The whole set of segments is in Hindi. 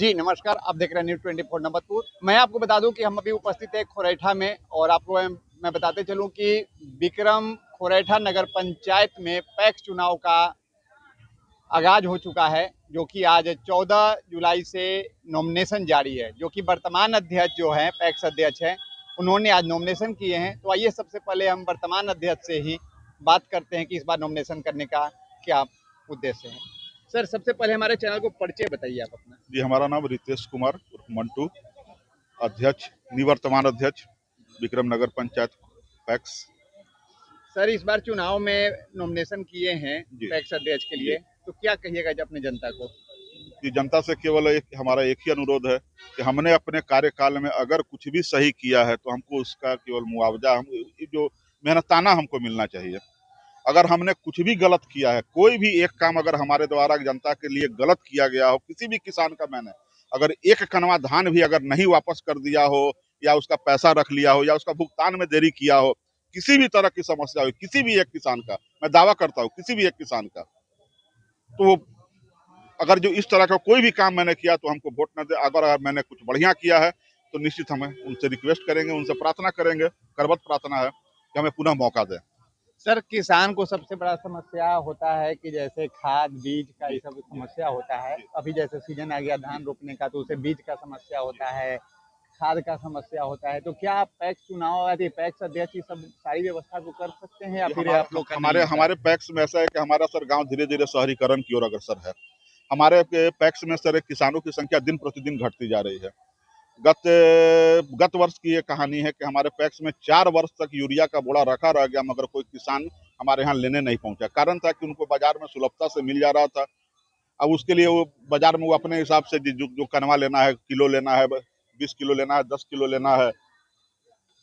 जी नमस्कार, आप देख रहे हैं न्यूज़ 24 नंबरपुर। मैं आपको बता दूं कि हम अभी उपस्थित हैं खोरैठा में और आपको मैं बताते चलूं कि विक्रम खोरैठा नगर पंचायत में पैक्स चुनाव का आगाज हो चुका है, जो कि आज 14 जुलाई से नॉमिनेशन जारी है। जो कि वर्तमान अध्यक्ष जो हैं, पैक्स अध्यक्ष हैं, उन्होंने आज नॉमिनेशन किए हैं। तो आइए सबसे पहले हम वर्तमान अध्यक्ष से ही बात करते हैं कि इस बार नॉमिनेशन करने का क्या उद्देश्य है। सर, सबसे पहले हमारे चैनल को परिचय बताइए आप अपना। जी, हमारा नाम रितेश कुमार उर्फ मंटू, अध्यक्ष निवर्तमान अध्यक्ष विक्रम नगर पंचायत पैक्स। सर, इस बार चुनाव में नॉमिनेशन किए हैं जी पैक्स अध्यक्ष के लिए, तो क्या कहिएगा अपने जनता को? जी, जनता से केवल हमारा एक ही अनुरोध है कि हमने अपने कार्यकाल में अगर कुछ भी सही किया है तो हमको उसका केवल मुआवजा जो मेहनताना हमको मिलना चाहिए। अगर हमने कुछ भी गलत किया है, कोई भी एक काम अगर हमारे द्वारा जनता के लिए गलत किया गया हो, किसी भी किसान का मैंने अगर एक कनवा धान भी अगर नहीं वापस कर दिया हो या उसका पैसा रख लिया हो या उसका भुगतान में देरी किया हो, किसी भी तरह की समस्या हो किसी भी एक किसान का, मैं दावा करता हूँ किसी भी एक किसान का, तो अगर जो इस तरह का कोई भी काम मैंने किया तो हमको वोट न दे। अगर मैंने कुछ बढ़िया किया है तो निश्चित हमें उनसे रिक्वेस्ट करेंगे, उनसे प्रार्थना करेंगे, करबद्ध प्रार्थना है कि हमें पुनः मौका दें। सर, किसान को सबसे बड़ा समस्या होता है कि जैसे खाद बीज का ये सब समस्या होता है। अभी जैसे सीजन आ गया धान रोपने का, तो उसे बीज का समस्या होता है, खाद का समस्या होता है। तो क्या आप पैक्स चुनाव यदि पैक्स अध्यक्ष ये सब सारी व्यवस्था को कर सकते हैं या फिर आप लोग हमारे पैक्स में ऐसा है कि हमारा सर गांव धीरे धीरे शहरीकरण की ओर अग्रसर है। हमारे पैक्स में सर किसानों की संख्या दिन प्रतिदिन घटती जा रही है। गत वर्ष की ये कहानी है कि हमारे पैक्स में 4 वर्ष तक यूरिया का बोरा रखा रह गया, मगर कोई किसान हमारे यहाँ लेने नहीं पहुंचा। कारण था कि उनको बाजार में सुलभता से मिल जा रहा था। अब उसके लिए वो बाजार में वो अपने हिसाब से जो कनवा लेना है, किलो लेना है, 20 किलो लेना है, 10 किलो लेना है,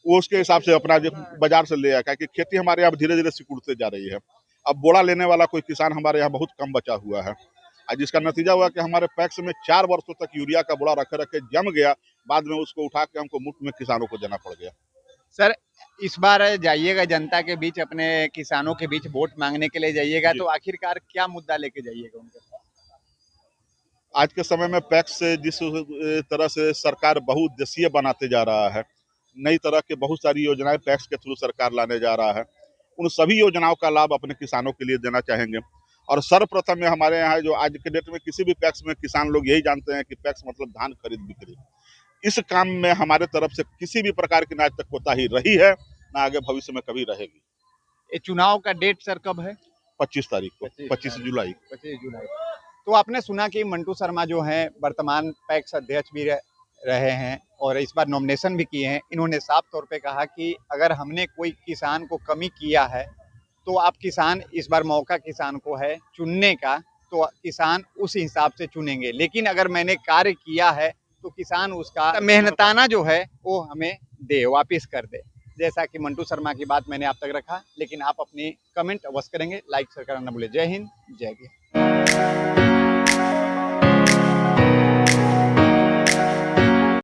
वो उसके हिसाब से अपना जो बाजार से ले आया। कि खेती हमारे यहाँ धीरे धीरे सिकुड़ते जा रही है। अब बोरा लेने वाला कोई किसान हमारे यहाँ बहुत कम बचा हुआ है, जिसका नतीजा हुआ कि हमारे पैक्स में 4 वर्षों तक यूरिया का बोरा रखे रखे जम गया। बाद में उसको उठा के हमको मुफ्त में किसानों को देना पड़ गया। सर, इस बार जाइएगा जनता के बीच, अपने किसानों के बीच वोट मांगने के लिए जाइएगा, तो आखिरकार क्या मुद्दा लेके जाइएगा उनके पास? आज के समय में पैक्स से जिस तरह से सरकार बहुउद्देशीय बनाते जा रहा है, नई तरह के बहुत सारी योजनाएं पैक्स के थ्रू सरकार लाने जा रहा है, उन सभी योजनाओं का लाभ अपने किसानों के लिए देना चाहेंगे। और सर्वप्रथम में हमारे यहाँ जो आज के डेट में किसी भी पैक्स में किसान लोग यही जानते हैं कि पैक्स मतलब धान खरीद बिक्री। इस काम में हमारे तरफ से किसी भी प्रकार की ना आज तक कोताही रही है, ना आगे भविष्य में कभी रहेगी। ये चुनाव का डेट सर कब है? 25 तारीख को, 25 जुलाई। 25 जुलाई। तो आपने सुना कि मंटू शर्मा जो हैं वर्तमान पैक्स अध्यक्ष भी रहे हैं और इस बार नॉमिनेशन भी किए हैं। इन्होंने साफ तौर पे कहा कि अगर हमने कोई किसान को कमी किया है तो आप किसान, इस बार मौका किसान को है चुनने का, तो किसान उस हिसाब से चुनेंगे। लेकिन अगर मैंने कार्य किया है तो किसान उसका मेहनताना जो है वो हमें दे, वापिस कर दे। जैसा कि मंटू शर्मा की बात मैंने आप तक रखा, लेकिन आप अपनी कमेंट अवश्य करेंगे, लाइक शेयर करना ना भूलें। जय हिंद, जय गीत।